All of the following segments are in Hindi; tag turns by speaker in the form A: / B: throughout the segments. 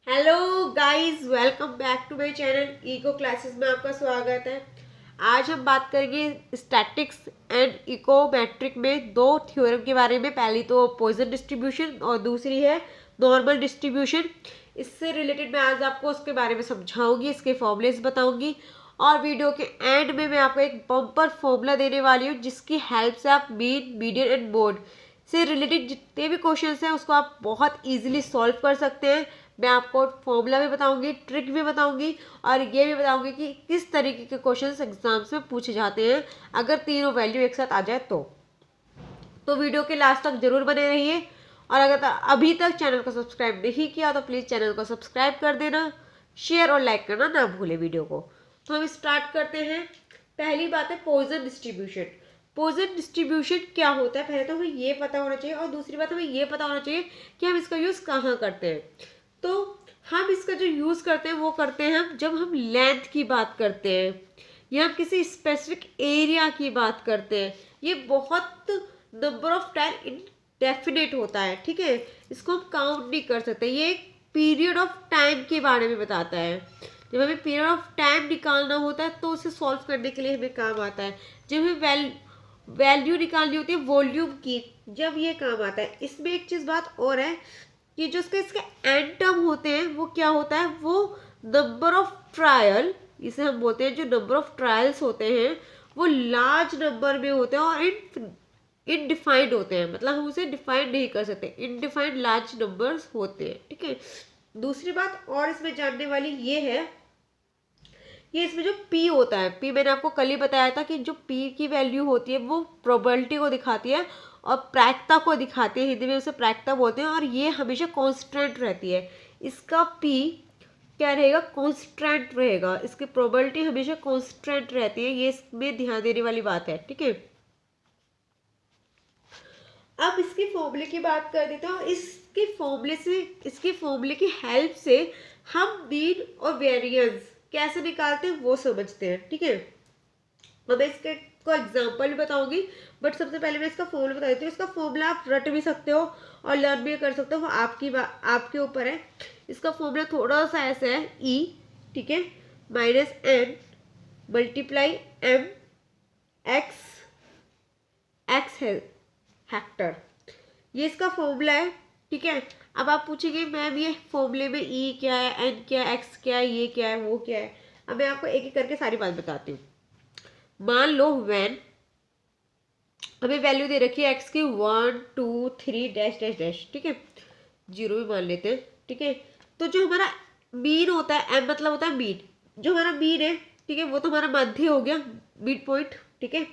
A: Hello guys, welcome back to my channel Eco Classes में आपका स्वागत है। आज हम बात करेंगे स्टैटिक्स एंड इकोमेट्रिक में दो थ्योरम के बारे में। पहली तो पॉइसन डिस्ट्रीब्यूशन और दूसरी है नॉर्मल डिस्ट्रीब्यूशन। इससे रिलेटेड मैं आज आपको उसके बारे में समझाऊंगी, इसके फॉर्मूलेस बताऊंगी और वीडियो के एंड में मैं आपको एक बम्पर फॉर्मूला देने वाली हूँ जिसकी हेल्प से आप मीन, मीडियन एंड मोड से रिलेटेड जितने भी क्वेश्चंस हैं उसको आप बहुत इजीली सॉल्व कर सकते हैं। मैं आपको फॉर्मूला भी बताऊंगी, ट्रिक भी बताऊंगी और ये भी बताऊंगी कि किस तरीके के क्वेश्चंस एग्जाम्स में पूछे जाते हैं अगर तीनों वैल्यू एक साथ आ जाए तो वीडियो के लास्ट तक जरूर बने रहिए। और अगर अभी तक चैनल को सब्सक्राइब नहीं किया तो प्लीज़ चैनल को सब्सक्राइब कर देना, शेयर और लाइक करना ना भूले वीडियो को। तो हम स्टार्ट करते हैं। पहली बात है पॉइसन डिस्ट्रीब्यूशन। पॉइसन डिस्ट्रीब्यूशन क्या होता है, पहले तो हमें ये पता होना चाहिए और दूसरी बात हमें ये पता होना चाहिए कि हम इसका यूज़ कहाँ करते हैं। तो हम इसका जो यूज़ करते हैं वो करते हैं हम जब हम लेंथ की बात करते हैं या हम किसी स्पेसिफिक एरिया की बात करते हैं। ये बहुत नंबर ऑफ टाइम इनडेफिनेट होता है, ठीक है, इसको हम काउंट नहीं कर सकते। ये एक पीरियड ऑफ टाइम के बारे में बताता है। जब हमें पीरियड ऑफ टाइम निकालना होता है तो उसे सॉल्व करने के लिए हमें काम आता है। जब हमें वैल्यू निकालनी होती है वॉल्यूम की, जब ये काम आता है। इसमें एक चीज़ बात और है कि जो इसके एंड टर्म होते हैं वो क्या होता है, वो नंबर ऑफ ट्रायल, इसे हम बोलते हैं। जो नंबर ऑफ ट्रायल्स होते हैं वो लार्ज नंबर में होते हैं और इनडिफाइंड होते हैं, मतलब हम उसे डिफाइन नहीं कर सकते। इनडिफाइंड लार्ज नंबर्स होते हैं, ठीक है। दूसरी बात और इसमें जानने वाली ये है, ये इसमें जो P होता है, P मैंने आपको कल ही बताया था कि जो P की वैल्यू होती है वो प्रोबेबिलिटी को दिखाती है और प्रायिकता को दिखाती है। हिंदी में उसे प्रायिकता बोलते हैं और ये हमेशा कांस्टेंट रहती है। इसका P क्या रहेगा, कांस्टेंट रहेगा। इसकी प्रोबेबिलिटी हमेशा कांस्टेंट रहती है, ये इसमें ध्यान देने वाली बात है, ठीक है। अब इसके फॉर्मूले की बात कर देते हैं। इसके फॉर्मूले की हेल्प से हम मीन और वेरिएंस कैसे निकालते हैं वो समझते हैं, ठीक है। अब मैं इसके को एग्जांपल भी बताऊंगी, बट सबसे पहले मैं इसका फॉर्मूला बता देती हूँ। इसका फॉर्मूला आप रट भी सकते हो और लर्न भी कर सकते हो, वो आपके ऊपर है। इसका फॉर्मूला थोड़ा सा ऐसा है, E, ठीक है, minus n multiply m x है हेक्टर। ये इसका फॉर्मूला है, ठीक है। अब आप पूछेंगे मैम ये फॉर्मूले में E क्या है, n क्या है, x क्या है, ये क्या है, वो क्या है। अब मैं आपको एक एक करके सारी बात बताती हूँ। मान लो व्हेन हमें वैल्यू दे रखी है x की 1 2 3 डैश डैश डैश, ठीक है, 0 भी मान लेते हैं, ठीक है। तो जो हमारा मीन होता है, m मतलब होता है मीन, जो हमारा मीन है, ठीक है, वो तो हमारा मध्य हो गया, मिड पॉइंट, ठीक है।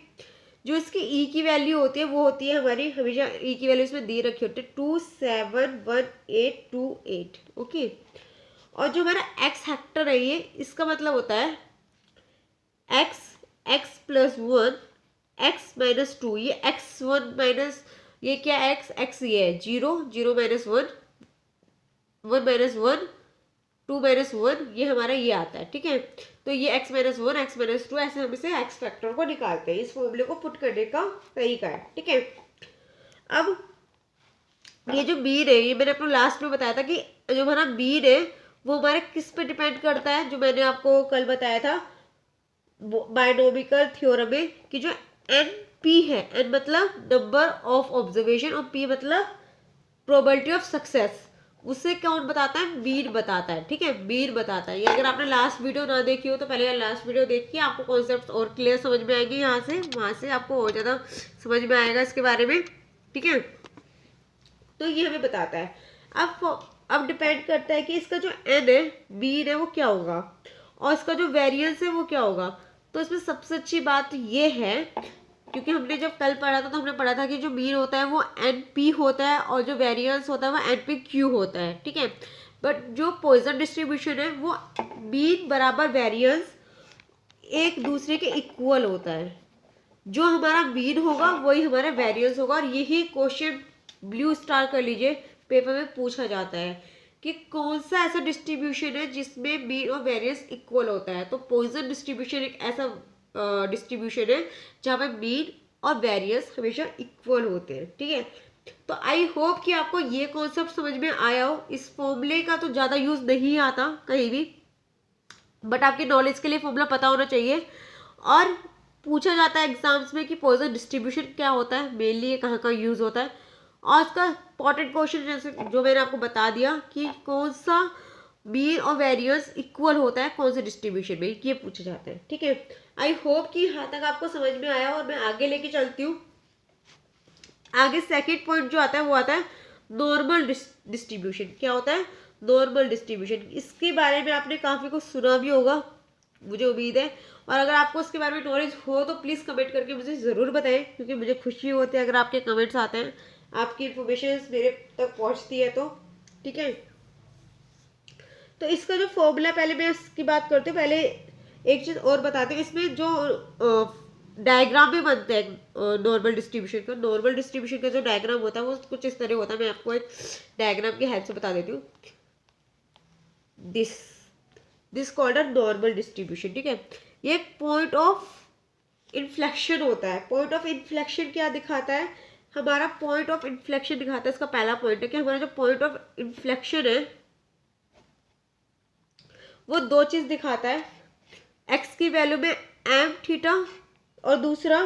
A: जो इसकी E की वैल्यू होती है वो होती है हमारी, हमेशा E की वैल्यू इसमें दे रखी होती है 271828, ओके। और जो हमारा x हेक्टर है ये, इसका मतलब होता है x प्लस 1 x माइनस 2, ये x1 माइनस ये क्या x ये है 0 0 माइनस 1 1 माइनस 1 2 माइनस 1, ये हमारा ये आता है, ठीक है। तो ये x माइनस 1 x माइनस 2, ऐसे हम इसे x फैक्टर को निकालते हैं। इस फॉर्मूले को पुट करने का तरीका है, ठीक है। अब ये जो मीन है, ये मैंने आपको लास्ट में बताया था कि जो हमारा मीन है वो हमारे किस पे डिपेंड करता है, जो मैंने आपको कल बताया था बायनोमिकल थ्योरम में, कि जो NP है, N मतलब नंबर ऑफ ऑब्जर्वेशन और P मतलब प्रोबेबिलिटी ऑफ सक्सेस, उससे कौन बताता है, मीन बताता है, ठीक है, मीन बताता है। ये अगर आपने लास्ट वीडियो ना देखी हो तो पहले लास्ट वीडियो देखिए, आपको कॉन्सेप्ट और क्लियर समझ में आएंगे। यहाँ से वहाँ से आपको और ज़्यादा समझ में आएगा इसके बारे में, ठीक है। तो ये हमें बताता है। अब डिपेंड करता है कि इसका जो n है, मीन है, वो क्या होगा और इसका जो वेरिएंस है वो क्या होगा। तो इसमें सबसे अच्छी बात ये है, क्योंकि हमने जब कल पढ़ा था तो हमने पढ़ा था कि जो मीन होता है वो NP होता है और जो वेरिएंस होता है वो NPQ होता है, ठीक है। बट जो पॉइसन डिस्ट्रीब्यूशन है वो मीन बराबर वेरिएंस एक दूसरे के इक्वल होता है। जो हमारा मीन होगा वही हमारा वेरिएंस होगा और यही क्वेश्चन ब्लू स्टार कर लीजिए पेपर में पूछा जाता है कि कौन सा ऐसा डिस्ट्रीब्यूशन है जिसमें मीन और वेरिएंस इक्वल होता है। तो पॉइसन डिस्ट्रीब्यूशन एक ऐसा डिस्ट्रीब्यूशन है जहाँ पे मीन और वेरिएंस हमेशा इक्वल होते हैं, ठीक है। तो आई होप कि आपको ये कॉन्सेप्ट समझ में आया हो। इस फॉर्मूले का तो ज़्यादा यूज़ नहीं आता कहीं भी, बट आपकी नॉलेज के लिए फॉर्मूला पता होना चाहिए। और पूछा जाता है एग्जाम्स में कि पॉइजन डिस्ट्रीब्यूशन क्या होता है, मेनली ये कहाँ कहाँ यूज़ होता है। और इसका इंपॉर्टेंट क्वेश्चन जैसे जो मैंने आपको बता दिया कि कौन सा मीन और वेरियंस इक्वल होता है कौन से डिस्ट्रीब्यूशन में, ये पूछे जाते हैं। ठीक है, आई होप कि यहाँ तक आपको समझ में आया। और मैं आगे लेके चलती हूँ। आगे सेकंड पॉइंट जो आता है वो आता है नॉर्मल डिस्ट्रीब्यूशन। क्या होता है नॉर्मल डिस्ट्रीब्यूशन? इसके बारे में आपने काफ़ी कुछ सुना भी होगा, मुझे उम्मीद है। और अगर आपको इसके बारे में नॉलेज हो तो प्लीज़ कमेंट करके मुझे ज़रूर बताएं, क्योंकि मुझे खुशी होती है अगर आपके कमेंट्स आते हैं, आपकी इन्फॉर्मेशन मेरे तक पहुंचती है तो। ठीक है, तो इसका जो फॉर्मूला, पहले मैं इसकी बात करती हूँ। पहले एक चीज़ और बताती हूँ, इसमें जो डायग्राम भी बनते हैं नॉर्मल डिस्ट्रीब्यूशन का। नॉर्मल डिस्ट्रीब्यूशन का जो डायग्राम होता है वो कुछ इस तरह होता है। मैं आपको एक डायग्राम की हेल्प से बता देती हूँ। This called a normal distribution. ठीक है, ये एक पॉइंट ऑफ इन्फ्लेक्शन होता है। पॉइंट ऑफ इन्फ्लेक्शन क्या दिखाता है? हमारा पॉइंट ऑफ इन्फ्लेक्शन दिखाता है। इसका पहला पॉइंट है कि हमारा जो पॉइंट ऑफ इन्फ्लेक्शन है वो दो चीज दिखाता है। एक्स की वैल्यू में एम थीटा और दूसरा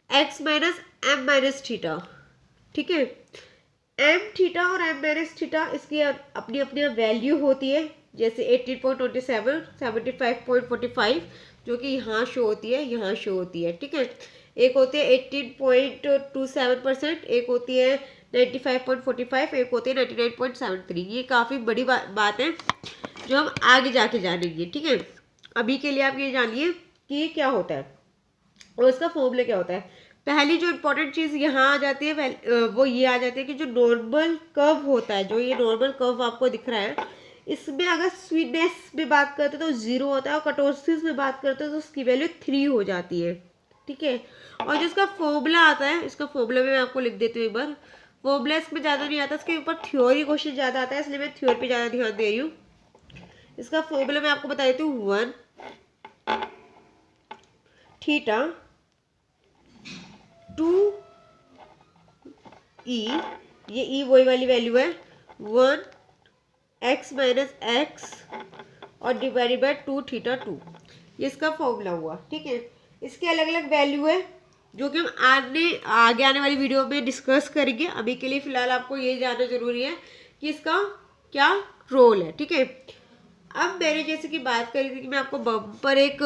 A: X minus M minus theta. ठीक है, एम थीटा और एम माइनस थीटा इसकी अपनी अपनी वैल्यू होती है। जैसे 18.27, 75.45 जो कि यहाँ शो होती है, यहाँ शो होती है। ठीक है, एक होती है 18.27%, एक होती है 95.45, एक होती है 99.73। ये काफ़ी बड़ी बात है जो हम आगे जाके जानेंगे। ठीक है, अभी के लिए आप ये जानिए कि ये क्या होता है और इसका फॉर्मूला क्या होता है। पहली जो इम्पोर्टेंट चीज़ यहाँ आ जाती है वो ये आ जाती है कि जो नॉर्मल कर्व होता है, जो ये नॉर्मल कर्व आपको दिख रहा है, इसमें अगर स्वीटनेस में बात करते हैं तो 0 होता है और कटोसिस में बात करते हैं तो उसकी वैल्यू 3 हो जाती है। ठीक है, और जो इसका फॉर्मूला आता है, इसका फॉर्मूला मैं आपको लिख देती हूँ एक बार। फॉर्मूला इसमें ज़्यादा नहीं आता, इसके ऊपर थ्योरी क्वेश्चन ज़्यादा आता है, इसलिए मैं थ्योरी पे ज़्यादा ध्यान दे रही हूँ। इसका फॉर्मूला मैं आपको बता देती हूँ। 1 थीटा 2 ई, ये ई वही वाली वैल्यू है, 1 एक्स माइनस एक्स और डिवाइडेड बाय 2 थीटा 2, ये इसका फॉर्मूला हुआ। ठीक है, इसके अलग अलग वैल्यू है जो कि हम आगे आने वाली वीडियो में डिस्कस करेंगे। अभी के लिए फिलहाल आपको ये जानना जरूरी है कि इसका क्या रोल है। ठीक है, अब मैंने जैसे कि बात करी थी कि मैं आपको बम्पर एक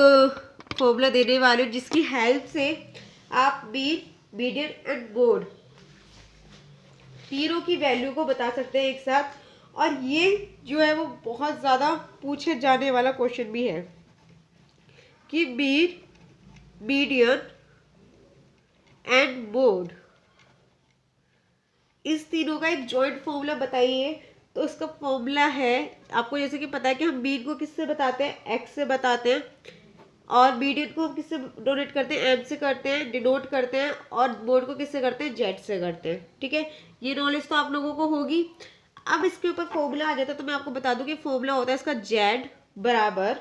A: फॉर्मूला देने वाली हूँ जिसकी हेल्प से आप मीन, मीडियन एंड मोड तीनों की वैल्यू को बता सकते हैं एक साथ। और ये जो है वो बहुत ज़्यादा पूछे जाने वाला क्वेश्चन भी है कि मीन, मीडियन एंड मोड, इस तीनों का एक जॉइंट फॉर्मूला बताइए। तो उसका फॉर्मूला है, आपको जैसे कि पता है कि हम मीन को किससे बताते हैं, एक्स से बताते हैं, और मीडियन को हम किससे डोनेट करते हैं, एम से करते हैं, डिनोट करते हैं, और मोड को किससे करते हैं, जेड से करते हैं। ठीक है, ये नॉलेज तो आप लोगों को होगी। अब इसके ऊपर फॉर्मूला आ जाता है तो मैं आपको बता दूं कि फॉर्मूला होता है इसका जेड बराबर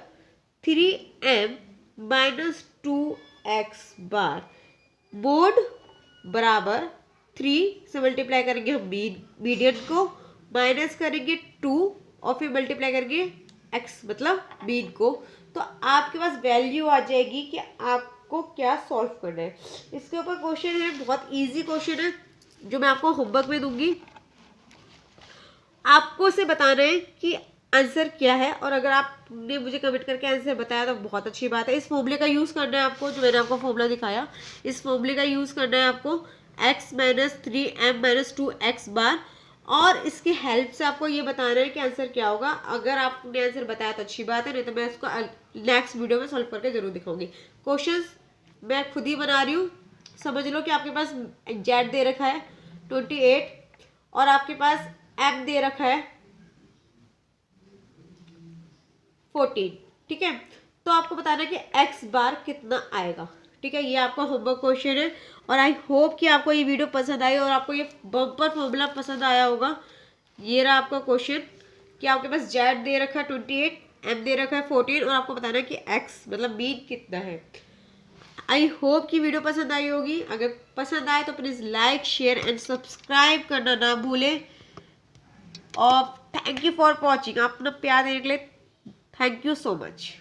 A: 3m माइनस 2x बार, मोड बराबर 3 से मल्टीप्लाई करेंगे हम मीडियन को, माइनस करेंगे 2 और फिर मल्टीप्लाई करेंगे x मतलब मीन को। तो आपके पास वैल्यू आ जाएगी कि आपको क्या सॉल्व करना है। इसके ऊपर क्वेश्चन है, बहुत इजी क्वेश्चन है जो मैं आपको होमवर्क में दूंगी। आपको उसे बताना है कि आंसर क्या है, और अगर आपने मुझे कमेंट करके आंसर बताया तो बहुत अच्छी बात है। इस फॉर्मूले का यूज़ करना है आपको, जो मैंने आपको फॉर्मूला दिखाया, इस फॉर्मूले का यूज़ करना है आपको x minus 3m minus 2x बार, और इसकी हेल्प से आपको ये बताना है कि आंसर क्या होगा। अगर आपने आंसर बताया तो अच्छी बात है, नहीं तो मैं इसको नेक्स्ट वीडियो में सॉल्व करके जरूर दिखाऊंगी। क्वेश्चंस मैं खुद ही बना रही हूँ। समझ लो कि आपके पास जेड दे रखा है 28 और आपके पास एम दे रखा है 14। ठीक है, तो आपको बताना है कि एक्स बार कितना आएगा। ठीक है, ये आपका होमवर्क क्वेश्चन है, और आई होप कि आपको ये वीडियो पसंद आई और आपको ये बम्पर फॉर्मूला पसंद आया होगा। ये रहा आपका क्वेश्चन कि आपके पास जेड दे रखा है 28, एम दे रखा है 14, और आपको बताना है कि एक्स मतलब मीन कितना है। आई होप कि वीडियो पसंद आई होगी। अगर पसंद आए तो please like share and subscribe करना ना भूलें। और थैंक यू फॉर वॉचिंग। अपना प्यार देने के लिए थैंक यू सो मच।